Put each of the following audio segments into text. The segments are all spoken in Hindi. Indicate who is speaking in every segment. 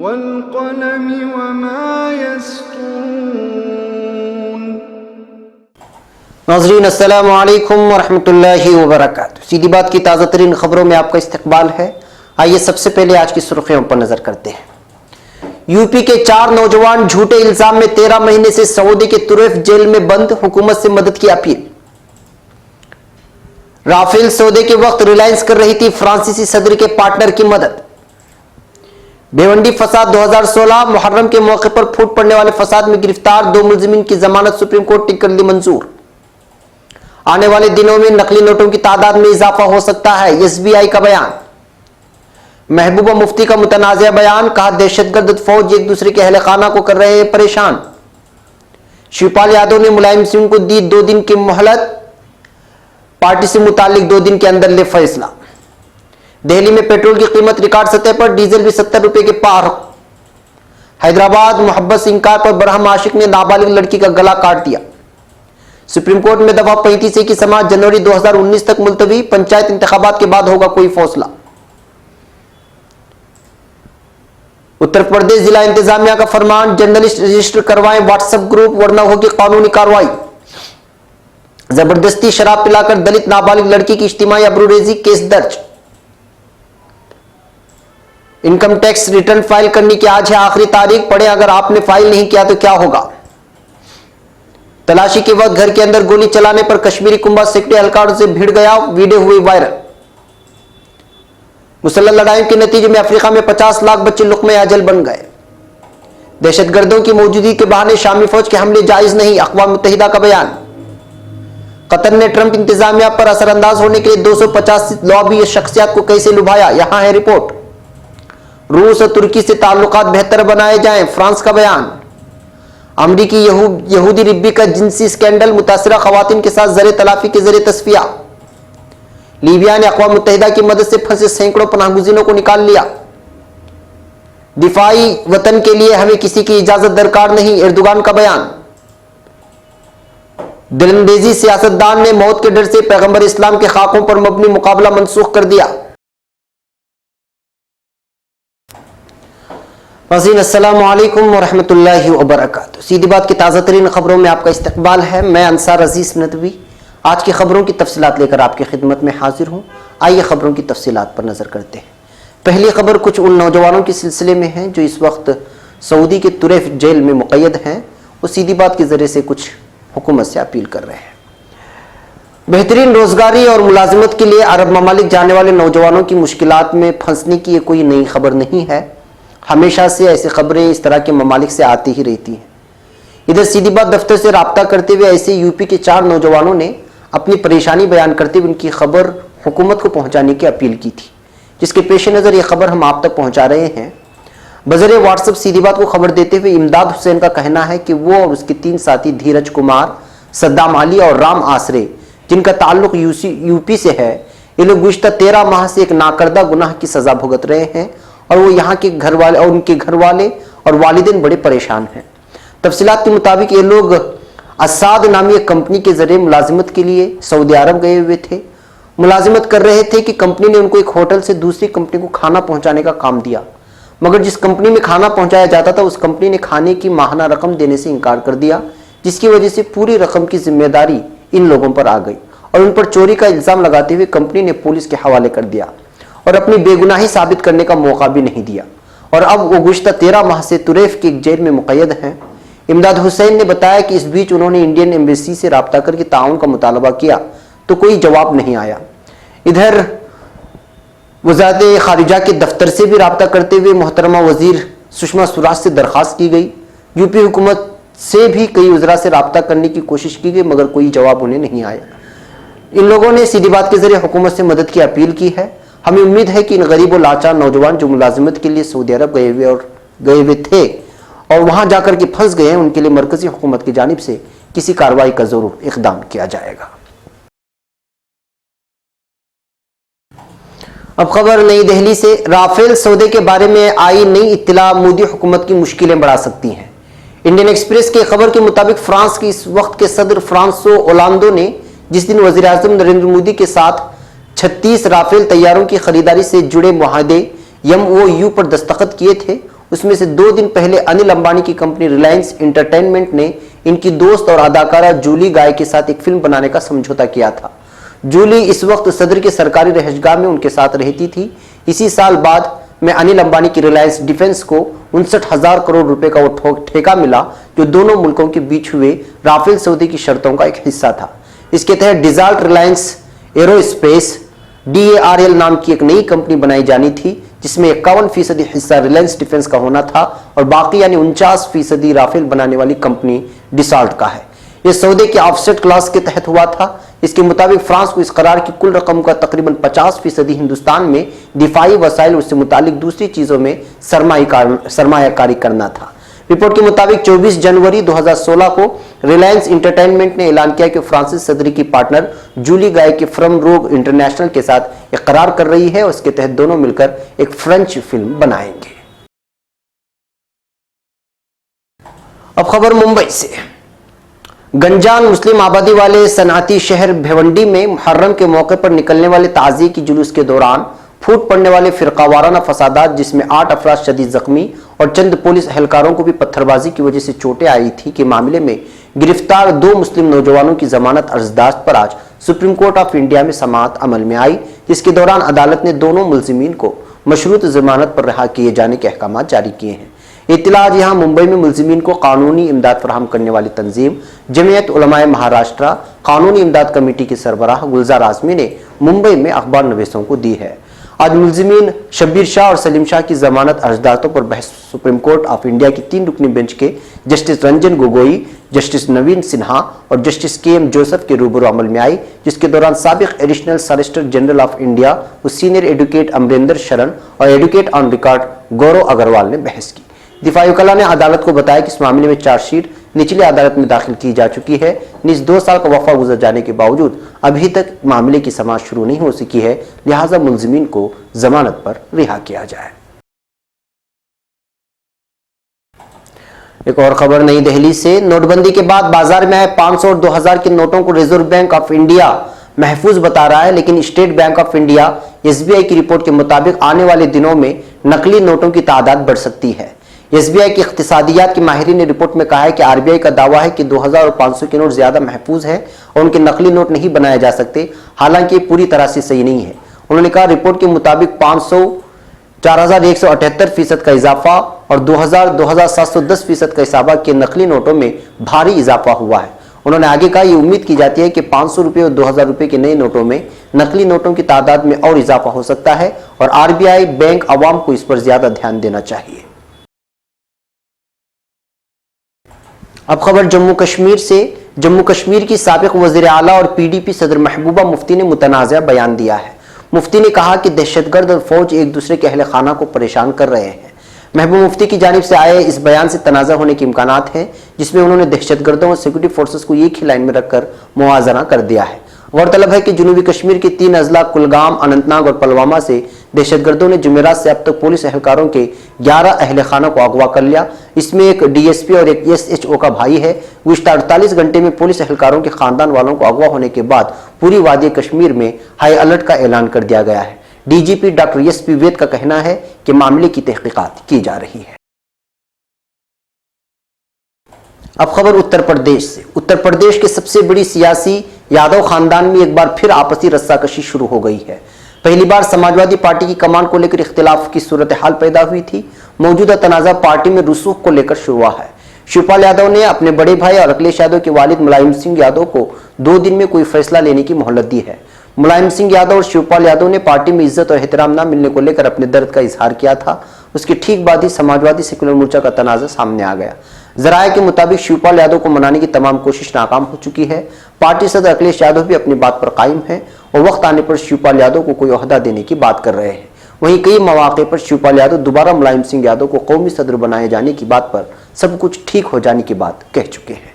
Speaker 1: वल्क़लमि वमा यस्तून।
Speaker 2: नाज़रीन अस्सलामु अलैकुम वरहमतुल्लाहि वबरकातुहू। सीधी बात की ताज़ा तरीन खबरों में आपका इस्तकबाल है। आइए सबसे पहले आज की सुर्खियों पर नजर करते हैं। यूपी के 4 नौजवान झूठे इल्जाम में 13 महीने से सऊदी के तुरैफ जेल में बंद, हुकूमत से मदद की अपील। राफेल सौदे के वक्त रिलायंस कर रही थी फ्रांसीसी सदर के पार्टनर की मदद। भिवंडी फसाद 2016 मुहर्रम के मौके पर फूट पड़ने वाले फसाद में गिरफ्तार 2 मुलजिमीन की जमानत सुप्रीम कोर्ट ने कर ली मंजूर। आने वाले दिनों में नकली नोटों की तादाद में इजाफा हो सकता है, एसबीआई का बयान। महबूबा मुफ्ती का मुतनाज़िया बयान, कहा दहशतगर्द फौज एक दूसरे के अहले खाना को कर रहे हैं परेशान। शिवपाल यादव ने मुलायम सिंह को दी 2 दिन की मोहलत, पार्टी से मुतालिक 2 दिन के अंदर ले फैसला। दिल्ली में पेट्रोल की कीमत रिकॉर्ड सतह पर, डीजल भी 70 रुपए के पार। हैदराबाद मोहब्बत से इंकार पर बरहम आशिक ने नाबालिग लड़की का गला काट दिया। सुप्रीम कोर्ट में दफा 35 की समाअत जनवरी 2019 तक मुलतवी, पंचायत इंतखाबात के बाद होगा कोई फैसला। उत्तर प्रदेश जिला इंतजामिया का फरमान, जर्नलिस्ट रजिस्टर करवाएं व्हाट्सएप ग्रुप वरना होगी कानूनी कार्रवाई। जबरदस्ती शराब पिलाकर दलित नाबालिग लड़की की इज्तिमाई अबरूरेजी, केस दर्ज। इनकम टैक्स रिटर्न फाइल करने की आज है आखिरी तारीख, पढ़े अगर आपने फाइल नहीं किया तो क्या होगा। तलाशी के वक्त घर के अंदर गोली चलाने पर कश्मीरी कुंभा सेक्रेटरी एहलकारों से भिड़ गया, वीडियो हुई वायरल। मुसल्लह लड़ाइयों के नतीजे में अफ्रीका में 50 लाख बच्चे लुक़्मे अजल बन गए। दहशतगर्दों की मौजूदगी के बहाने शामी फौज के हमले जायज नहीं, अक़वाम मुत्तहिदा का बयान। कतर ने ट्रंप इंतजामिया पर असरअंदाज होने के लिए 250 लॉबी शख्सियात को कैसे लुभाया, यहां है रिपोर्ट। रूस और तुर्की से ताल्लुकात बेहतर बनाए जाएं, फ्रांस का बयान। अमरीकी यहूदी रिब्बी का जिनसी स्कैंडल, मुतासिरा खवातीन के साथ ज़र तलाफी के जरिए तस्फिया। लीबिया ने अक़वाम मुत्तहिदा की मदद से फंसे सैकड़ों पनाहगुज़ीनों को निकाल लिया। दिफाई वतन के लिए हमें किसी की इजाजत दरकार नहीं, एर्दोगान का बयान। दिलंदेजी सियासतदान ने मौत के डर से पैगंबर इस्लाम के खाकों पर मबनी मुकाबला मनसूख कर दिया। अस्सलामु अलैकुम वरहमतुल्लाहि वबरकातुहू। सीधी बात की ताज़ा तरीन खबरों में आपका इस्तकबाल है। मैं अंसार अजीज नदवी आज की खबरों की तफसीलात लेकर आपकी खिदमत में हाजिर हूँ। आइए खबरों की तफसीलात पर नजर करते हैं। पहली खबर कुछ उन नौजवानों के सिलसिले में है जो इस वक्त सऊदी के तुरैफ जेल में मुक़य्यद हैं। वो सीधी बात के जरिए से कुछ हुकूमत से अपील कर रहे हैं। बेहतरीन रोजगारी और मुलाजिमत के लिए अरब ममालिक जाने वाले नौजवानों की मुश्किलात में फंसने की ये कोई नई खबर नहीं है। हमेशा से ऐसी खबरें इस तरह के ममालिक से आती ही रहती हैं। इधर सीधी बात दफ्तर से रब्ता करते हुए ऐसे यूपी के 4 नौजवानों ने अपनी परेशानी बयान करते हुए उनकी खबर हुकूमत को पहुंचाने की अपील की थी, जिसके पेश नज़र ये खबर हम आप तक पहुंचा रहे हैं। बज़रिए व्हाट्सएप सीधी बात को खबर देते हुए इमदाद हुसैन का कहना है कि वो और उसके 3 साथी धीरज कुमार, सद्दाम अली और राम आसरे, जिनका ताल्लुक यूपी से है, ये लोग गुज़िश्ता 13 माह से एक नाकर्दा गुनाह की सज़ा भुगत रहे हैं और वो यहाँ के घर वाले और उनके घर वाले और वालिदैन बड़े परेशान हैं। तफसीलात के मुताबिक ये लोग असाद नामी एक कंपनी के जरिए मुलाजिमत के लिए सऊदी अरब गए हुए थे। मुलाजिमत कर रहे थे कि कंपनी ने उनको एक होटल से दूसरी कंपनी को खाना पहुंचाने का काम दिया, मगर जिस कंपनी में खाना पहुंचाया जाता था उस कंपनी ने खाने की माहाना रकम देने से इनकार कर दिया, जिसकी वजह से पूरी रकम की जिम्मेदारी इन लोगों पर आ गई और उन पर चोरी का इल्ज़ाम लगाते हुए कंपनी ने पुलिस के हवाले कर दिया और अपनी बेगुनाही साबित करने का मौका भी नहीं दिया। और अब वो गुज़िश्ता 13 माह से तुरैफ की एक जेल में मुक़य्यद हैं। इमदाद हुसैन ने बताया कि इस बीच उन्होंने इंडियन एम्बेसी से रब्ता करके ताउन का मुतालबा किया तो कोई जवाब नहीं आया। इधर वज़ारत खारिजा के दफ्तर से भी रब्ता करते हुए मोहतरमा वज़ीर सुषमा स्वराज से दरख्वास्त की गई। यूपी हुकूमत से भी कई वज़रा से रब्ता करने की कोशिश की गई, मगर कोई जवाब उन्हें नहीं आया। इन लोगों ने सीधी बात के जरिए हुकूमत से मदद की अपील की है। हमें उम्मीद है कि इन गरीब और लाचार नौजवान जो मुलाजिमत के लिए सऊदी अरब गए हुए थे और वहां जाकर के फंस गए हैं, उनके लिए मरकजी हुकूमत की जानिब से किसी कार्रवाई का जरूर इक़दाम किया जाएगा। अब खबर नई दिल्ली से। राफेल सौदे के बारे में आई नई इत्तला मोदी हुकूमत की मुश्किलें बढ़ा सकती हैं। इंडियन एक्सप्रेस के खबर के मुताबिक फ्रांस के इस वक्त के सदर फ्रांसो ओलांदो ने जिस दिन वज़ीर आज़म नरेंद्र मोदी के साथ 36 राफेल तैयारों की खरीदारी से जुड़े मुआहदे MOU पर दस्तखत किए थे, उसमें से 2 दिन पहले अनिल अंबानी की कंपनी रिलायंस एंटरटेनमेंट ने इनकी दोस्त और अदाकारा जूली गाय के साथ एक फिल्म बनाने का समझौता किया था। जूली इस वक्त सदर के सरकारी रहशगाह में उनके साथ रहती थी। इसी साल बाद में अनिल अंबानी की रिलायंस डिफेंस को 59,000 करोड़ रुपए का वो ठेका मिला, जो दोनों मुल्कों के बीच हुए राफेल सौदे की शर्तों का एक हिस्सा था। इसके तहत डिजाल्ट रिलायंस एरोस्पेस DARL नाम की एक नई कंपनी बनाई जानी थी, जिसमें 51% हिस्सा रिलायंस डिफेंस का होना था और बाकी यानी 49% राफेल बनाने वाली कंपनी डिसाल्ट का है। यह सौदे के ऑफसेट क्लास के तहत हुआ था। इसके मुताबिक फ्रांस को इस करार की कुल रकम का तकरीबन 50% हिंदुस्तान में दिफाई वसाइल उससे मुतालिक दूसरी चीजों में सरमायाकारी करना था। रिपोर्ट के मुताबिक 24 जनवरी 2016 को रिलायंस एंटरटेनमेंट ने ऐलान किया कि फ्रांसिस सदरी की पार्टनर जूली गाय के फ्रम रोग इंटरनेशनल के साथ एक करार कर रही है और इसके तहत दोनों मिलकर एक फ्रेंच फिल्म बनाएंगे। अब खबर मुंबई से। गंजान मुस्लिम आबादी वाले सनअती शहर भिवंडी में मुहर्रम के मौके पर निकलने वाले ताज़िये की जुलूस के दौरान फूट पड़ने वाले फिरकावाराना फसादात, जिसमें 8 अफराद शदीद जख्मी और चंद पुलिस एहलकारों को भी पत्थरबाजी की वजह से चोटें आई थी, के मामले में गिरफ्तार 2 मुस्लिम नौजवानों की जमानत अर्जदाश्त पर आज सुप्रीम कोर्ट ऑफ इंडिया में समाअत अमल में आई, जिसके दौरान अदालत ने दोनों मुल्जिमीन को मशरूत जमानत पर रिहा किए जाने के अहकाम जारी किए हैं। इत्तला आज यहाँ मुंबई में मुल्जिमीन को कानूनी इमदाद फराहम करने वाली तंजीम जमीयत उलमाए महाराष्ट्र कानूनी इमदाद कमेटी के सरबराह गुलजार आजमी ने मुंबई में अखबार नवीसों को दी है। आज मुल्जिमीन शब्बीर शाह और सलीम शाह की जमानत अर्जदातों पर बहस सुप्रीम कोर्ट ऑफ इंडिया की 3 रुकनी बेंच के जस्टिस रंजन गोगोई, जस्टिस नवीन सिन्हा और जस्टिस KM जोसेफ के रूबरू अमल में आई, जिसके दौरान साबिक additional solicitor general of India व सीनियर एडवोकेट अमरिंदर शरण और एडवोकेट ऑन रिकॉर्ड गौरव अग्रवाल ने बहस की। दिफाई वकला ने अदालत को बताया कि इस मामले में चार्जशीट निचली अदालत में दाखिल की जा चुकी है। निज 2 साल का वफा गुजर जाने के बावजूद अभी तक मामले की समाअत शुरू नहीं हो सकी है, लिहाजा मुल्जिमीन को जमानत पर रिहा किया जाए। एक और खबर नई दिल्ली से। नोटबंदी के बाद बाजार में आए 500 और 2000 के नोटों को रिजर्व बैंक ऑफ इंडिया महफूज बता रहा है, लेकिन state bank of India SBI की रिपोर्ट के मुताबिक आने वाले दिनों में नकली नोटों की तादाद बढ़ सकती है। SBI के इख्तिसादियात के माहिरीन ने रिपोर्ट में कहा है कि RBI का दावा है कि 2000 और 500 के नोट ज्यादा महफूज हैं और उनके नकली नोट नहीं बनाए जा सकते, हालांकि ये पूरी तरह से सही नहीं है। उन्होंने कहा रिपोर्ट के मुताबिक 500 4178% का इजाफा और 2000 2710% का इजाफा के नकली नोटों में भारी इजाफा हुआ है। उन्होंने आगे कहा ये उम्मीद की जाती है कि 500 रुपये और 2000 रुपये के नए नोटों में नकली नोटों की तादाद में और इजाफा हो सकता है और RBI बैंक अवाम को इस पर ज्यादा ध्यान देना चाहिए। अब खबर जम्मू कश्मीर से। जम्मू कश्मीर की साबिक वज़ीर आला और PDP सदर महबूबा मुफ्ती ने मुतनाज़ा बयान दिया है। मुफ्ती ने कहा कि दहशतगर्द और फौज एक दूसरे के अहल खाना को परेशान कर रहे हैं। महबूबा मुफ्ती की जानिब से आए इस बयान से तनाज़ा होने के इम्कानात हैं, जिसमें उन्होंने दहशतगर्दों और सिक्योरिटी फोर्सेस को एक ही लाइन में रखकर मुआवजा कर दिया है। गौरतलब है कि जनूबी कश्मीर के 3 अजला कुलगाम, अनंतनाग और पुलवामा से दहशतगर्दों ने जुमेरात से अब तक पुलिस एहलकारों के 11 अहल खाना को अगवा कर लिया। इसमें एक DSP और एक SHO का भाई है। गुज़िश्ता 48 घंटे में पुलिस एहलकारों के खानदान वालों को अगवा होने के बाद पूरी वादी कश्मीर में हाई अलर्ट का ऐलान कर दिया गया है। DGP डॉक्टर SP वैद का कहना है कि मामले की तहकीकात की जा रही है। अब खबर उत्तर प्रदेश से। उत्तर प्रदेश के सबसे बड़ी सियासी यादव खानदान में एक बार फिर आपसी रस्साकशी शुरू हो गई है। पहली बार समाजवादी पार्टी की कमान को लेकर इख्तिलाफ की सूरत हाल पैदा हुई थी। मौजूदा तनाज़ा पार्टी में रुसूख को लेकर शुरू हुआ है। शिवपाल यादव ने अपने बड़े भाई और अखिलेश यादव के वालिद मुलायम सिंह यादव को 2 दिन में कोई फैसला लेने की मोहलत दी है। मुलायम सिंह यादव और शिवपाल यादव ने पार्टी में इज्जत और एहतराम न मिलने को लेकर अपने दर्द का इजहार किया था। उसके ठीक बाद ही समाजवादी सेकुलर मोर्चा का तनाज़ा सामने आ गया। जराये के मुताबिक शिवपाल यादव को मनाने की तमाम कोशिश नाकाम हो चुकी है। पार्टी सदर अखिलेश यादव भी अपनी बात पर कायम है और वक्त आने पर शिवपाल यादव को कोई ओहदा देने की बात कर रहे हैं। वहीं कई मौके पर शिवपाल यादव दोबारा मुलायम सिंह यादव को कौमी सदर बनाए जाने की बात पर सब कुछ ठीक हो जाने की बात कह चुके हैं।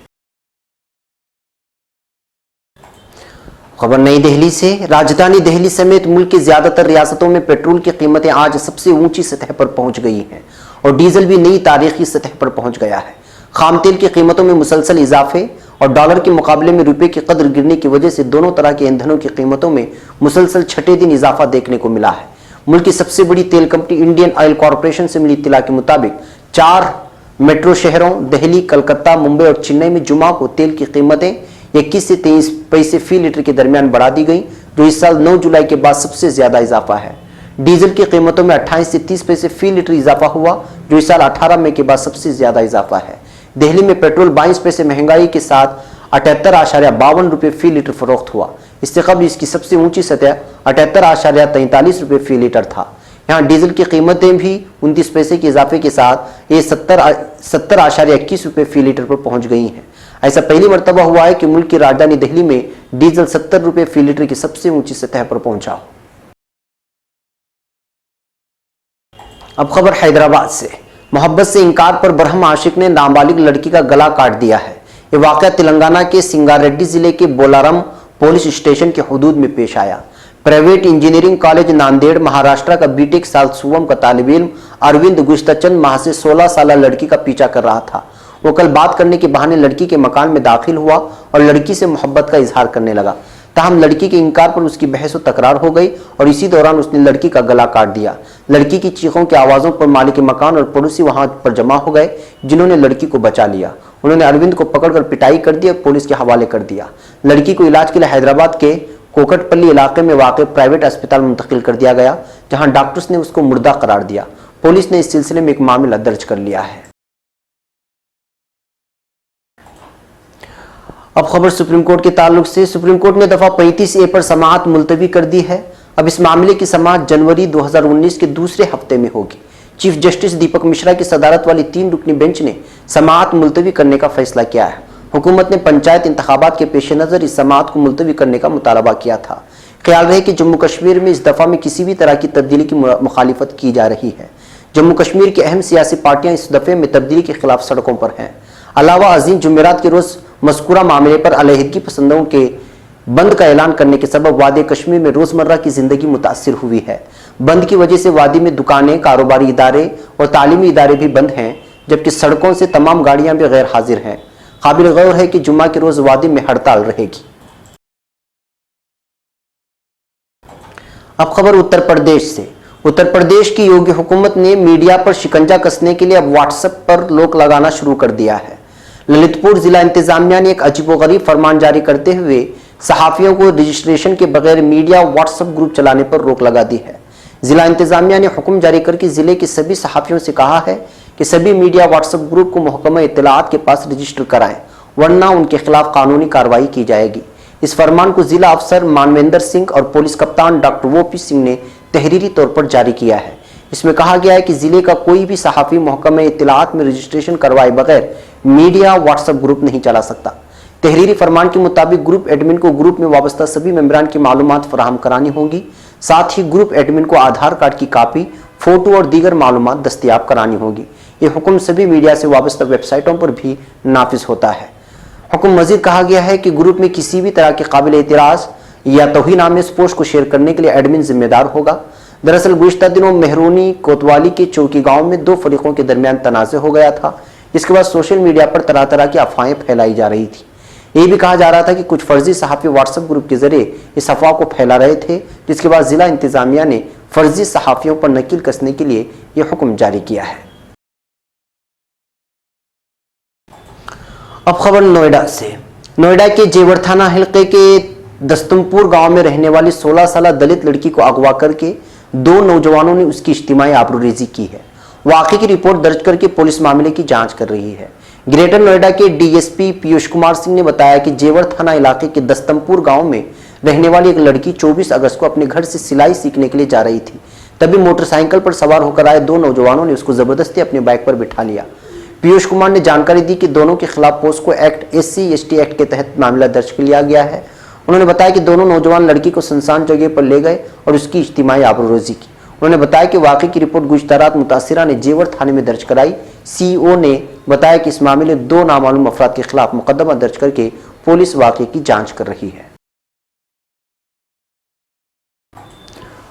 Speaker 2: खबर नई दिल्ली से। राजधानी दिल्ली समेत मुल्क की ज्यादातर रियासतों में पेट्रोल की कीमतें आज सबसे ऊंची सतह पर पहुंच गई हैं और डीजल भी नई तारीखी सतह पर पहुंच गया है। खाम तेल की कीमतों में मुसलसल इजाफे और डॉलर के मुकाबले में रुपए की कदर गिरने की वजह से दोनों तरह के ईंधनों की कीमतों में मुसलसल छठे दिन इजाफा देखने को मिला है। मुल्क की सबसे बड़ी तेल कंपनी इंडियन ऑयल कॉरपोरेशन से मिली इत्तला के मुताबिक 4 मेट्रो शहरों दिल्ली, कलकत्ता, मुंबई और चेन्नई में जुमा को तेल की कीमतें 21 से 23 पैसे फी लीटर के दरमियान बढ़ा दी गई, जो इस साल 9 जुलाई के बाद सबसे ज्यादा इजाफा है। डीजल की कीमतों में 28 से 30 पैसे फी लीटर इजाफा हुआ, जो इस साल 18 मई के बाद सबसे ज्यादा इजाफा है। दिल्ली में पेट्रोल 22 पैसे महंगाई के साथ 78.52 रुपये फी लीटर फरोख्त हुआ। इससे कबल इसकी सबसे ऊंची सतह 78.43 रुपये फी लीटर था। यहाँ डीजल की कीमतें भी 29 पैसे के इजाफे के साथ ये 70.21 रुपये फी लीटर पर पहुंच गई हैं। ऐसा पहली मरतबा हुआ है कि मुल्क की राजधानी दिल्ली में डीजल 70 रुपये फी लीटर की सबसे ऊंची सतह पर पहुंचा हो। अब खबर हैदराबाद से। मोहब्बत से इनकार पर बरहम आशिक ने नाबालिग लड़की का गला काट दिया है। ये वाकया तेलंगाना के सिंगारेड्डी जिले के बोलारम पुलिस स्टेशन के हुदूद में पेश आया। Private engineering college Nanded Maharashtra का बीटेक साल सुवम का तालिब इल्म अरविंद गुज़िश्ता चंद माह से 16 साल लड़की का पीछा कर रहा था। वो कल बात करने के बहाने लड़की के मकान में दाखिल हुआ और लड़की से मोहब्बत का इजहार करने लगा। ताहम लड़की के इनकार पर उसकी बहस व तकरार हो गई और इसी दौरान उसने लड़की का गला काट दिया। लड़की की चीखों की आवाज़ों पर मालिक मकान और पड़ोसी वहां पर जमा हो गए, जिन्होंने लड़की को बचा लिया। उन्होंने अरविंद को पकड़कर पिटाई कर दी और पुलिस के हवाले कर दिया। लड़की को इलाज के लिए हैदराबाद के कोकटपल्ली इलाके में वाक़ प्राइवेट अस्पताल मुंतकिल कर दिया गया, जहां डॉक्टर्स ने उसको मुर्दा करार दिया। पुलिस ने इस सिलसिले में एक मामला दर्ज कर लिया है। अब खबर सुप्रीम कोर्ट के ताल्लुक से। सुप्रीम कोर्ट ने दफा 35A पर समाअत मुलतवी कर दी है। अब इस मामले की समाअत जनवरी 2019 के दूसरे हफ्ते में होगी। चीफ जस्टिस दीपक मिश्रा की सदारत वाली 3 रुकनी बेंच ने समाअत मुलतवी करने का फैसला किया है। हुकूमत ने पंचायत इंतखाबात के पेश नज़र इस समाअत को मुलतवी करने का मुतालबा किया था। ख्याल रहे कि जम्मू कश्मीर में इस दफ़ा में किसी भी तरह की तब्दीली की मुखालिफत की जा रही है। जम्मू कश्मीर की अहम सियासी पार्टियां इस दफ़े में तब्दीली के खिलाफ सड़कों पर हैं। अलावा अजीम जुमेरात के रोज़ मज़कूरा मामले पर अलहदगी पसंदों के बंद का ऐलान करने के सबब वादी कश्मीर में रोज़मर्रा की ज़िंदगी मुतासिर हुई है। बंद की वजह से वादी में दुकानें, कारोबारी इदारे और तालीमी इदारे भी बंद हैं, जबकि सड़कों से तमाम गाड़ियां भी गैर हाजिर हैं। काबिल गौर है कि जुम्मा के रोज़ वादी में हड़ताल रहेगी। अब खबर उत्तर प्रदेश से। उत्तर प्रदेश की योगी हुकूमत ने मीडिया पर शिकंजा कसने के लिए अब व्हाट्सएप पर रोक लगाना शुरू कर दिया है। ललितपुर जिला इंतजामिया ने एक अजीबोगरीब फरमान जारी करते हुए सहाफियों को रजिस्ट्रेशन के बगैर मीडिया व्हाट्सएप ग्रुप चलाने पर रोक लगा दी है। जिला इंतजामिया ने हुक्म जारी करके जिले के सभी सहाफियों से कहा है कि सभी मीडिया व्हाट्सएप ग्रुप को महकमा इत्तलाआत के पास रजिस्टर कराएं, वरना उनके खिलाफ कानूनी कार्रवाई की जाएगी। इस फरमान को जिला अफसर मानवेंद्र सिंह और पुलिस कप्तान डॉक्टर वो.पी. सिंह ने तहरीरी तौर पर जारी किया है। इसमें कहा गया है कि जिले का कोई भी सहाफी महकमा इत्तलाआत में रजिस्ट्रेशन करवाए बगैर मीडिया व्हाट्सएप ग्रुप नहीं चला सकता। तहरीरी फरमान के मुताबिक ग्रुप एडमिन को ग्रुप में वाबस्ता सभी मेंबरान की मालूमात फराहम करानी होगी। साथ ही ग्रुप एडमिन को आधार कार्ड की कापी, फोटो और दीगर मालूमात दस्तयाब करानी होगी। ये हुक्म सभी मीडिया से वाबस्ता वेबसाइटों पर भी नाफिज होता है। हुक्म मजीद कहा गया है कि ग्रुप में किसी भी तरह के काबिल एतराज़ या तौहीनामेज़ पोस्ट को शेयर करने के लिए एडमिन जिम्मेदार होगा। दरअसल गुज़िश्ता दिनों मेहरोनी कोतवाली के चौकी गांव में 2 फरीकों के दरमियान तनाज़े हो गया था, जिसके बाद सोशल मीडिया पर तरह तरह की अफवाहें फैलाई जा रही थी। ये भी कहा जा रहा था कि कुछ फर्जी सहाफ़ी व्हाट्सएप ग्रुप के जरिए इस अफवाह को फैला रहे थे, जिसके बाद जिला इंतजामिया ने फर्जी सहाफ़ियों पर नकील कसने के लिए यह हुक्म जारी किया है। अब खबर नोएडा से। नोएडा के जेवर थाना हल्के के दस्तमपुर गांव में रहने वाली 16 साल दलित लड़की को अगवा करके 2 नौजवानों ने उसकी इज्तिमाई आबरूरेज़ी की है। वाक़े की रिपोर्ट दर्ज करके पुलिस मामले की जांच कर रही है। ग्रेटर नोएडा के डीएसपी पीयूष कुमार सिंह ने बताया कि जेवर थाना इलाके के दस्तमपुर गांव में रहने वाली एक लड़की 24 अगस्त को अपने घर से सिलाई सीखने के लिए जा रही थी। तभी मोटरसाइकिल पर सवार होकर आए 2 नौजवानों ने उसको जबरदस्ती अपने बाइक पर बिठा लिया। पीयूष कुमार ने जानकारी दी कि दोनों के खिलाफ पोस्को एक्ट, SC/ST एक्ट के तहत मामला दर्ज कर लिया गया है। उन्होंने बताया कि दोनों नौजवान लड़की को सुनसान जगह पर ले गए और उसकी इज्तिमाई आबरूरेज़ी की। उन्होंने बताया कि वाक़े की रिपोर्ट गुज़िश्ता रात मुतासिरा ने जेवर थाने में दर्ज कराई। CEO ने बताया कि इस मामले में 2 नामालूम अफराद के खिलाफ मुकदमा दर्ज करके पुलिस वाक़े की जांच कर रही है।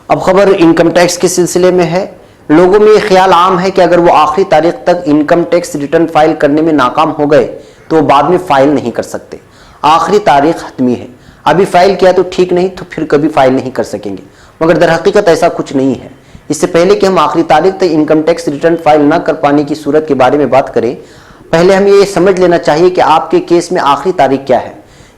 Speaker 2: अब खबर इनकम टैक्स के सिलसिले में है। लोगों में यह ख्याल आम है कि अगर वो आखिरी तारीख तक इनकम टैक्स रिटर्न फाइल करने में नाकाम हो गए तो वो बाद में फाइल नहीं कर सकते। आखिरी तारीख हतमी है, अभी फाइल किया तो ठीक, नहीं तो फिर कभी फाइल नहीं कर सकेंगे। मगर दर हकीकत ऐसा कुछ नहीं है। इससे पहले कि हम आखिरी तारीख तक इनकम टैक्स रिटर्न फाइल न कर पाने की सूरत के बारे में बात करें, पहले हमें ये समझ लेना चाहिए कि आपके केस में आखिरी तारीख क्या है।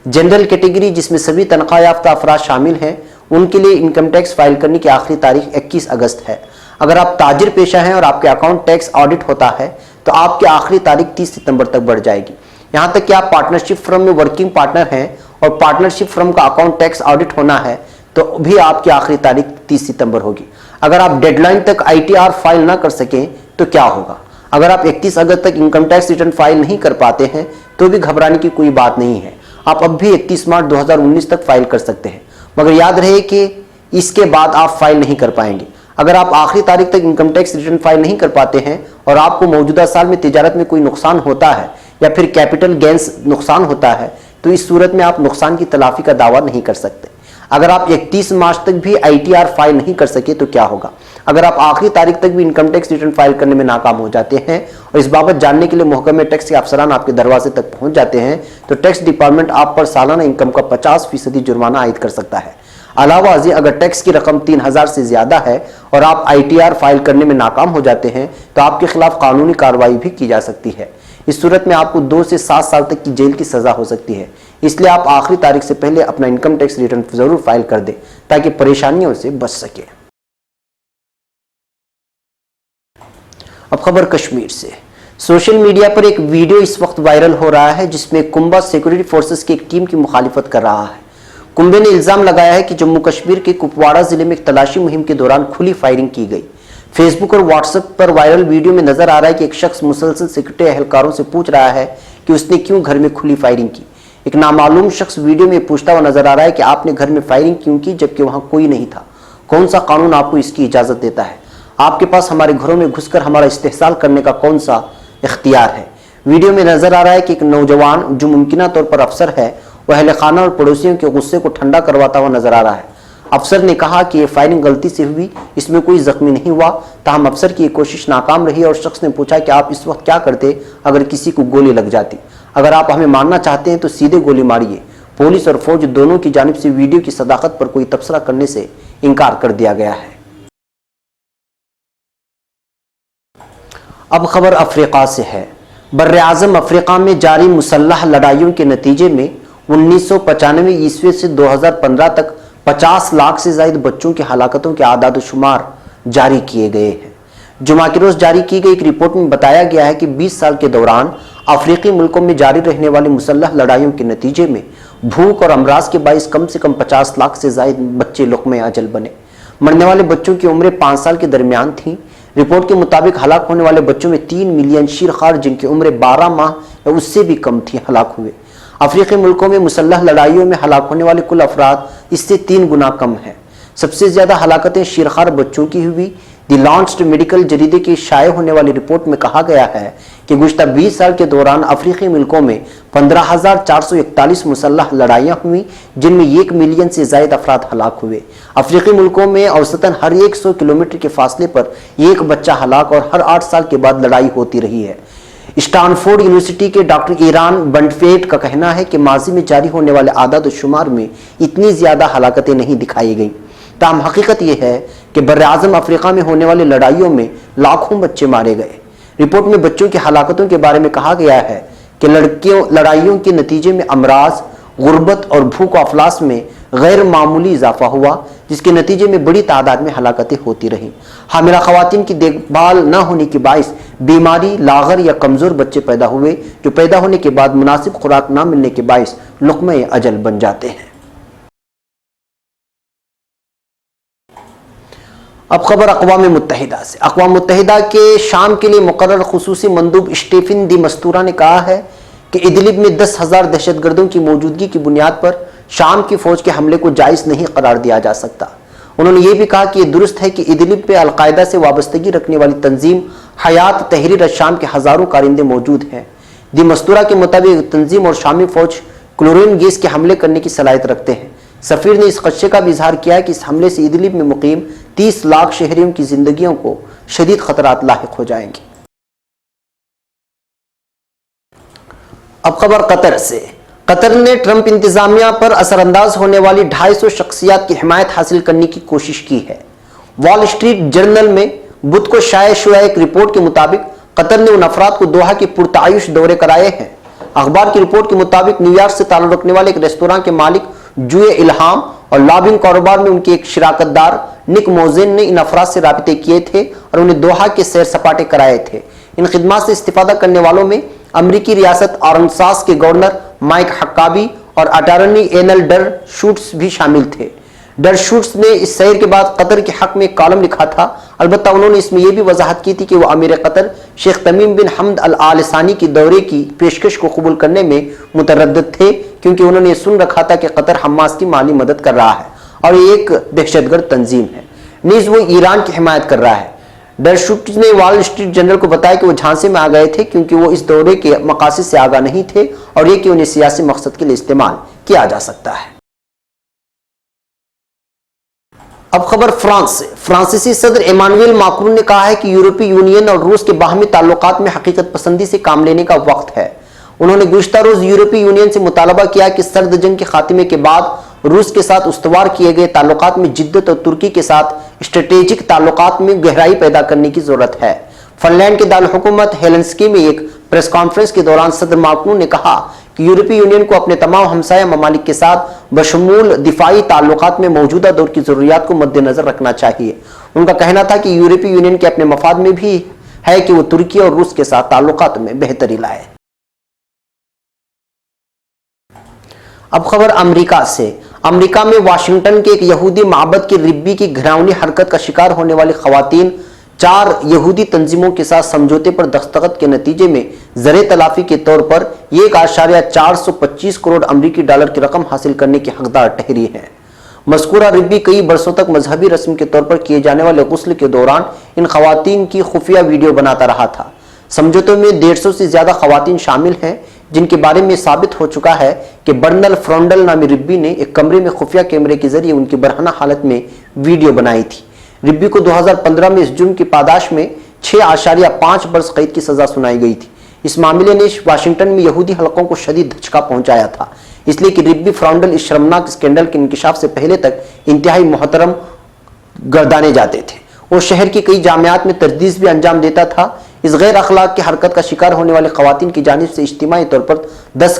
Speaker 2: जनरल कैटेगरी, जिसमें सभी तनख्वाह याफ्ता अफराद शामिल हैं, उनके लिए इनकम टैक्स फाइल करने की आखिरी तारीख 21 अगस्त है। अगर आप ताजिर पेशा हैं और आपके अकाउंट टैक्स ऑडिट होता है तो आपकी आखिरी तारीख 30 सितंबर तक बढ़ जाएगी। यहाँ तक कि आप पार्टनरशिप फर्म में वर्किंग पार्टनर हैं और पार्टनरशिप फर्म का अकाउंट टैक्स ऑडिट होना है तो भी आपकी आखिरी तारीख 30 सितंबर होगी। अगर आप डेडलाइन तक ITR फाइल ना कर सकें तो क्या होगा? अगर आप 31 अगस्त तक इनकम टैक्स रिटर्न फाइल नहीं कर पाते हैं तो भी घबराने की कोई बात नहीं है। आप अब भी 31 मार्च 2019 तक फाइल कर सकते हैं, मगर याद रहे कि इसके बाद आप फाइल नहीं कर पाएंगे। अगर आप आखिरी तारीख तक इनकम टैक्स रिटर्न फाइल नहीं कर पाते हैं और आपको मौजूदा साल में तिजारत में कोई नुकसान होता है या फिर कैपिटल गेंस नुकसान होता है तो इस सूरत में आप नुकसान की तलाफी का दावा नहीं कर सकते। अगर आप 31 मार्च तक भी ITR फाइल नहीं कर सके तो क्या होगा? अगर आप आखिरी तारीख तक भी इनकम टैक्स रिटर्न फाइल करने में नाकाम हो जाते हैं और इस बाबत जानने के लिए महकमे टैक्स के अफसरान आपके दरवाजे तक पहुंच जाते हैं तो टैक्स डिपार्टमेंट आप पर सालाना इनकम का 50% जुर्माना आयद कर सकता है। अलावा अगर टैक्स की रकम 3000 से ज्यादा है और आप ITR फाइल करने में नाकाम हो जाते हैं तो आपके खिलाफ कानूनी कार्रवाई भी की जा सकती है। इस सूरत में आपको 2 से 7 साल तक की जेल की सजा हो सकती है। इसलिए आप आखिरी तारीख से पहले अपना इनकम टैक्स रिटर्न जरूर फाइल कर दें ताकि परेशानियों से बच सके। अब खबर कश्मीर से। सोशल मीडिया पर एक वीडियो इस वक्त वायरल हो रहा है जिसमें कुंभा सिक्योरिटी फोर्सेस की एक टीम की मुखालिफत कर रहा है। कुंभे ने इल्जाम लगाया है कि जम्मू कश्मीर के कुपवाड़ा जिले में एक तलाशी मुहिम के दौरान खुली फायरिंग की गई। फेसबुक और व्हाट्सएप पर वायरल वीडियो में नजर आ रहा है कि एक शख्स मुसलसल सिक्योरिटी एहलकारों से पूछ रहा है कि उसने क्यों घर में खुली फायरिंग की। एक नामालूम शख्स वीडियो में पूछता हुआ नजर आ रहा है कि आपने घर में फायरिंग क्यों की जबकि वहां कोई नहीं था? कौन सा कानून आपको इसकी इजाजत देता है? आपके पास हमारे घरों में घुसकर हमारा इस्तेहसाल करने का कौन सा इख्तियार है? वीडियो में नजर आ रहा है कि एक नौजवान जो मुमकिना तौर पर अफसर है वह अहले खाना और पड़ोसियों के गुस्से को ठंडा करवाता हुआ नजर आ रहा है। अफसर ने कहा कि यह फायरिंग गलती से हुई, इसमें कोई जख्मी नहीं हुआ। ताहम अफसर की कोशिश नाकाम रही और शख्स ने पूछा कि आप इस वक्त क्या करते अगर किसी को गोली लग जाती? अगर आप हमें मानना चाहते हैं तो सीधे गोली मारिए। पुलिस और फौज दोनों की जानिब से वीडियो की सदाकत पर कोई तबसरा करने से इनकार कर दिया गया है। अब खबर अफ्रीका से है। बर्रे आज़म अफ्रीका में जारी मुसल्लह लड़ाइयों के नतीजे में 1995 ईस्वी से 2015 तक 50 लाख से ज्यादा बच्चों की हलाकतों के आदाद शुमार जारी किए गए हैं। जुमा के रोज जारी की गई एक रिपोर्ट में बताया गया है कि 20 साल के दौरान अफ्रीकी मुल्कों में जारी रहने वाली मुसल्लह लड़ाइयों के नतीजे में भूख और अमराज के बाइस कम से कम 50 लाख से ज्यादा बच्चे लुक़्मे अजल बने। मरने वाले बच्चों की उम्रें 5 साल के दरमियान थी। रिपोर्ट के मुताबिक हलाक होने वाले बच्चों में 3 मिलियन शीरखार जिनकी उम्रें 12 माह या उससे भी कम थी हलाक हुए। अफ्रीकी मुल्कों में मुसल्लह लड़ाइयों में हलाक होने वाले कुल अफराद इससे 3 गुना कम है। सबसे ज्यादा हलाकतें शीरखार बच्चों की हुई। द लॉन्च्ड मेडिकल जरीदे की शाये होने वाली रिपोर्ट में कहा गया है कि गुज़श्ता 20 साल के दौरान अफ्रीकी मुल्कों में 15,441 मुसल्लह लड़ाइयाँ हुई जिनमें 1 मिलियन से ज्यादा अफराद हलाक हुए। अफ्रीकी मुल्कों में औसतन हर 100 किलोमीटर के फासले पर एक बच्चा हलाक और हर 8 साल के बाद लड़ाई होती रही है। स्टैनफोर्ड यूनिवर्सिटी के डॉक्टर ईरान बंडफेट का कहना है कि माजी में जारी होने वाले आदाद शुमार में इतनी ज्यादा हलाकतें नहीं दिखाई गई। ताहम हकीकत यह है कि बर्रे आज़म अफ्रीका में होने वाली लड़ाइयों में लाखों बच्चे मारे गए। रिपोर्ट में बच्चों की हलाकतों के बारे में कहा गया है कि लड़ाइयों के नतीजे में अमराज, गुर्बत और भूख और अफलास में गैर मामूली इजाफा हुआ जिसके नतीजे में बड़ी तादाद में हलाकतें होती रहीं। हामिला खवातीन की देखभाल न होने के बाइस बीमारी, लागर या कमजोर बच्चे पैदा हुए जो पैदा होने के बाद मुनासिब खुराक न मिलने के बाइस लुक़्मे अजल बन जाते हैं। अब खबर अक़वाम मुत्तहिदा से। अक़वाम मुत्तहिदा के शाम के लिए मुकर्रर खुसूसी मंदूब स्टीफन दी मस्तूरा ने कहा है कि इदलिब में 10,000 दहशतगर्दों की मौजूदगी की बुनियाद पर शाम की फौज के हमले को जायज़ नहीं करार दिया जा सकता। उन्होंने ये भी कहा कि यह दुरुस्त है कि इदलिब पे अलकायदा से वाबस्तगी रखने वाली तंजीम हयात तहरीर शाम के हज़ारों कारिंदे मौजूद हैं। दी मस्तूरा के मुताबिक तंजीम और शामी फौज क्लोरीन गैस के हमले करने की सलाहियत रखते हैं। सफ़ीर ने इस खदशे का भी इजहार किया कि इस हमले से इदलिब में मुकीम 30 लाख शहरियों की जिंदगियों को शदीद खतरात लाहिक हो जाएंगे। अब खबर कतर से। कतर ने ट्रंप इंतजामिया पर असरअंदाज होने वाली 250 शख्सियात की हिमायत हासिल करने की कोशिश की है। वॉल स्ट्रीट जर्नल में बुध को शाया शुया एक रिपोर्ट के मुताबिक कतर ने उन अफराद को दोहा के पुरतायुश दौरे कराए हैं। अखबार की रिपोर्ट के मुताबिक न्यूयॉर्क से ताल्लुक रखने वाले एक रेस्तोरां के मालिक जुए इल्हाम और लॉबिंग कारोबार में उनके एक शिराकतदार निक मोजेन ने इन अफराद से राबिते किए थे और उन्हें दोहा के सैर सपाटे कराए थे। इन खिदमात से इस्तिफादा करने वालों में अमरीकी रियासत आरकानसास के गवर्नर माइक हक्काबी और अटॉर्नी जनरल डर शूट्स भी शामिल थे। डर शूट्स ने इस सैर के बाद कतर के हक में एक कॉलम लिखा था। अलबत्ता उन्होंने इसमें यह भी वजाहत की थी कि वो अमीर कतर शेख तमीम बिन हमद अल आल सानी की दौरे की पेशकश को कबूल करने में मुतरद्दिद थे, क्योंकि उन्होंने सुन रखा था कि कतर हमास की माली मदद कर रहा है और ये एक दहशतगर्द तंजीम है, नीज वो ईरान की हिमायत कर रहा है। डर शूट्स ने वॉल स्ट्रीट जर्नल को बताया कि वो झांसे में आ गए थे क्योंकि वो इस दौरे के मकासद से आगाह नहीं थे और ये कि उन्हें सियासी मकसद के लिए इस्तेमाल किया जा सकता है। अब खबर फ्रांस से। फ्रांसीसी सदर इमानुएल माक्रोन ने कहा है कि यूरोपीय यूनियन और रूस के बाहमी ताल्लुकात में हकीकत पसंदी से काम लेने का वक्त है। उन्होंने गुज़िश्ता रोज यूरोपीय यूनियन से मुतालबा किया कि सर्द जंग के खात्मे के बाद रूस के साथ उस्तवार किए गए ताल्लुकात में जिद्दत और तुर्की के साथ स्ट्रेटेजिक ताल्लुकात में गहराई पैदा करने की जरूरत है। फिनलैंड के दारुल-हुकूमत हेलसिंकी में एक प्रेस कॉन्फ्रेंस के दौरान सदर माक्रोन ने कहा कि यूरोपीय यूनियन को अपने तमाम हमसाया ममालिक के साथ बशमूल दिफाई ताल्लुकात में मौजूदा दौर की जरूरियात को मद्देनजर रखना चाहिए। उनका कहना था कि यूरोपीय यूनियन के अपने मफाद में भी है कि वो तुर्की और रूस के साथ ताल्लुकात में बेहतरी लाए। अब खबर अमेरिका से। अमेरिका में वाशिंगटन के एक यहूदी माबद की रिब्बी की घिनौनी हरकत का शिकार होने वाली खवातीन 4 यहूदी तंजीमों के साथ समझौते पर दस्तखत के नतीजे में ज़रे तलाफी के तौर पर 1.425 करोड़ अमरीकी डॉलर की रकम हासिल करने की हकदार ठहरी है। मज़कूरा रिब्बी कई बरसों तक मजहबी रस्म के तौर पर किए जाने वाले गुस्ल के दौरान इन खवातीन की खुफिया वीडियो बनाता रहा था। समझौते में 150 से ज्यादा खवातीन शामिल हैं, जिनके बारे में साबित हो चुका है कि बर्नल फ्रोंडल नामी रिब्बी ने एक कमरे में खुफिया कैमरे के जरिए उनकी बरहना हालत में वीडियो बनाई थी। रिब्बी को 2015 में इस जुर्म की पादाश में 6.5 वर्ष कैद की सजा सुनाई गई थी। इस मामले ने वाशिंगटन में यहूदी हलकों को शदीद धचका पहुंचाया था, इसलिए कि रिब्बी फ्रोंडल इस शर्मनाक स्कैंडल के इंकिशाफ से पहले तक इंतहाई मोहतरम गर्दाने जाते थे। वो शहर की कई जामियात में तजदीस भी अंजाम देता था। इस गैर अखलाक की हरकत का शिकार होने वाले खवातीन की जानिब से इज्तिमाई तौर पर 10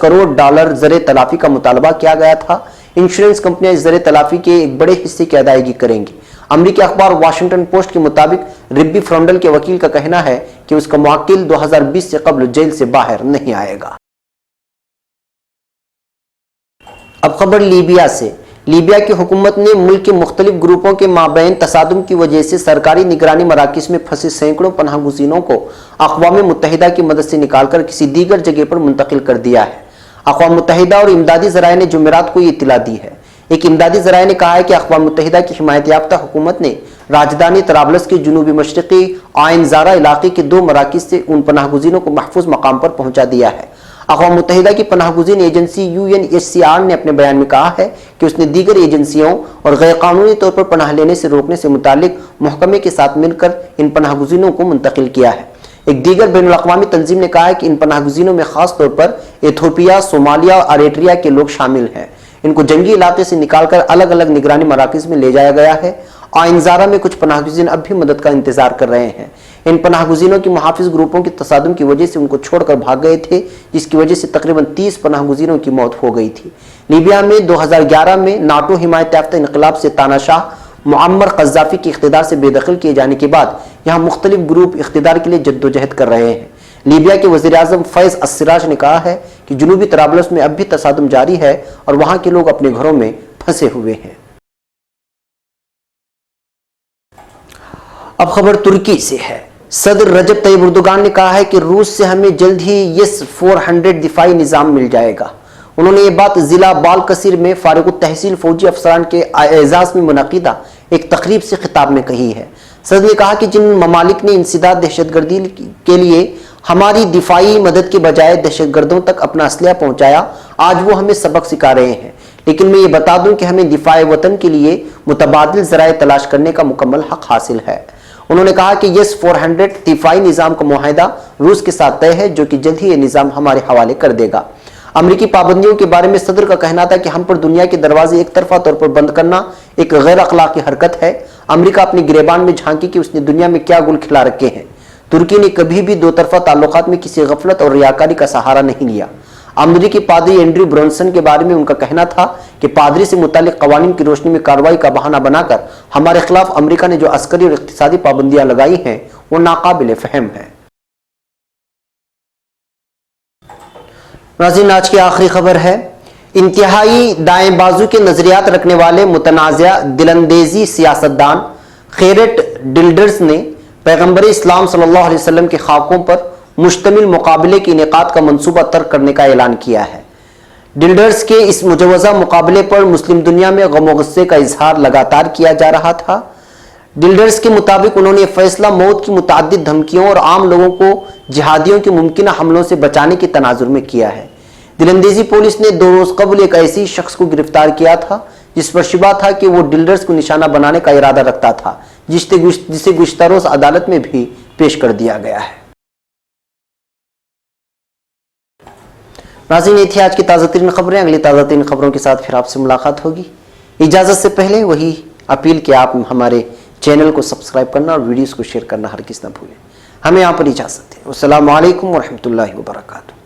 Speaker 2: करोड़ डॉलर ज़रे तलाफी का मुतालबा किया गया था। इंश्योरेंस कंपनियां इस ज़रे तलाफी के एक बड़े हिस्से की अदायगी करेंगी। अमरीकी अखबार वाशिंगटन पोस्ट के मुताबिक रिब्बी फ्रोंडल के वकील का कहना है कि उसका मुवक्किल 2020 से कबल जेल से बाहर नहीं आएगा। अब खबर लीबिया से। लीबिया की हुकूमत ने मुल्क के मुख्तलिफ ग्रुपों के माबैन तसादुम की वजह से सरकारी निगरानी मराकिज में फंसे सैकड़ों पनाह गुज़ीनों को अक़वाम मुत्तहिदा की मदद से निकालकर किसी दीगर जगह पर मुंतकिल कर दिया है। अक़वाम मुत्तहिदा और इमदादी ज़राए ने जुमेरात को ये इत्तला दी है। एक इमदादी ज़राए ने कहा है कि अक़वाम मुत्तहिदा की हिमायत याफ्ता हुकूमत ने राजधानी तराबलस के जुनूबी मशरक़ी आइन ज़ारा इलाके के 2 मराकिज़ से उन पनाह गुज़ीनों को महफूज मकाम पर पहुँचा दिया है। अक़वाम मुत्तहिदा की पनाह गुज़ीन एजेंसी UNHCR ने अपने बयान में कहा है कि उसने दीगर एजेंसियों और गैर कानूनी तौर पर पनाह लेने से रोकने से मुतालिक महकमे के साथ मिलकर इन पनाह गुज़ीनों को मुंतकिल किया है। एक दीगर बैनुल-अक़वामी तंजीम ने कहा है कि इन पनाह गुज़ीनों में खास तौर पर एथियोपिया, सोमालिया और अरेट्रिया के लोग शामिल हैं। इनको जंगी इलाके से निकालकर अलग अलग निगरानी मराकिज़ में ले जाया गया है। आइन ज़ारा में कुछ पनाह गुज़ीन अब भी मदद का इंतजार कर रहे हैं। इन पनाह गुज़ीनों की मुहाफिज ग्रुपों के तसादुम की वजह से उनको छोड़कर भाग गए थे, जिसकी वजह से तकरीबन 30 पनाह गुज़ीनों की मौत हो गई थी। लीबिया में 2011 में नाटो हिमायत याफ्ता इनकलाब से तानाशाह मुअम्मर क़ज़्ज़ाफ़ी के इख्तिदार से बेदखल किए जाने के बाद यहाँ मुख्तलिफ ग्रुप इख्तिदार के लिए जद्दोजहद कर रहे हैं। लीबिया के वज़ीर आज़म फैज़ अस्सिराज ने कहा है कि जुनूबी तराबलस में अब भी तसादुम जारी है और वहाँ के लोग अपने घरों में फंसे हुए हैं। अब खबर तुर्की से है। सदर रजब तैयब एर्दोगान ने कहा है कि रूस से हमें जल्द ही S-400 दिफाई निज़ाम मिल जाएगा। उन्होंने ये बात ज़िला बालकसीर में फारिगुत तहसील फौजी अफसरान के एजाज़ में मुनक़िदा एक तकरीब से खिताब में कही है। सदर ने कहा कि जिन ममालिक ने इंसदाद दहशतगर्दी के लिए हमारी दिफाई मदद के बजाय दहशतगर्दों तक अपना असलहा पहुँचाया, आज वो हमें सबक सिखा रहे हैं। लेकिन मैं ये बता दूं कि हमें दिफाए वतन के लिए मुतबादिल ज़राए तलाश करने का मुकम्मल हक हासिल है। उन्होंने कहा कि S-400 दिफाई निज़ाम का मुआहदा रूस के साथ तय है, जो कि जल्द ही ये निज़ाम हमारे हवाले कर देगा। अमेरिकी पाबंदियों के बारे में सदर का कहना था कि हम पर दुनिया के दरवाजे एक तरफा तौर पर बंद करना एक गैर अखलाकी हरकत है। अमेरिका अपनी गिरेबान में झांकी कि उसने दुनिया में क्या गुल खिला रखे हैं। तुर्की ने कभी भी दो तरफा ताल्लुकात में किसी गफलत और रियाकारी का सहारा नहीं लिया। अमेरिकी पादरी एंड्रयू ब्रोंसन के बारे में उनका कहना था कि पादरी से मुतालिक कवानीन की रोशनी में कार्रवाई का बहाना बनाकर हमारे खिलाफ अमेरिका ने जो अस्करी और इक्तिसादी पाबंदियां लगाई हैं वो नाकाबिल फहम है। नाज़रीन, आज की आखिरी खबर है। इंतहाई दाएं बाजू के नजरियात रखने वाले मुतनाज़ा दिलंदेजी सियासतदान खैरेट डिल्डर्स ने पैगंबर इस्लाम सल्लल्लाहु अलैहि वसल्लम के खाकों पर मुश्तमिल मुकाबले के इनेकाद का मंसूबा तर्क करने का ऐलान किया है। डिल्डर्स के इस मुजवज़ा मुकाबले पर मुस्लिम दुनिया में गम व गुस्से का इजहार लगातार किया जा रहा था। डिल्डर्स के मुताबिक उन्होंने फैसला मौत की मुतअद्दिद धमकियों और आम लोगों को जिहादियों के मुमकिन हमलों से बचाने के तनाजुर में किया है। दिलंदेजी पुलिस ने 2 रोज कबल एक ऐसी शख्स को गिरफ्तार किया था जिस पर शिबा था कि वो डिल्डर्स को निशाना बनाने का इरादा रखता था, जिसे गुज़िश्ता रोज अदालत में भी पेश कर दिया गया है। नाज़रीन, ये थी आज की ताज़ा तरीन खबरें। अगली ताज़ा तरीन खबरों के साथ फिर आपसे मुलाकात होगी। इजाज़त से पहले वही अपील कि आप हमारे चैनल को सब्सक्राइब करना और वीडियोस को शेयर करना हरगिज़ न भूलें। हमें यहाँ पर इजाज़त दें। अस्सलामु अलैकुम व रहमतुल्लाहि व बरकातुहू।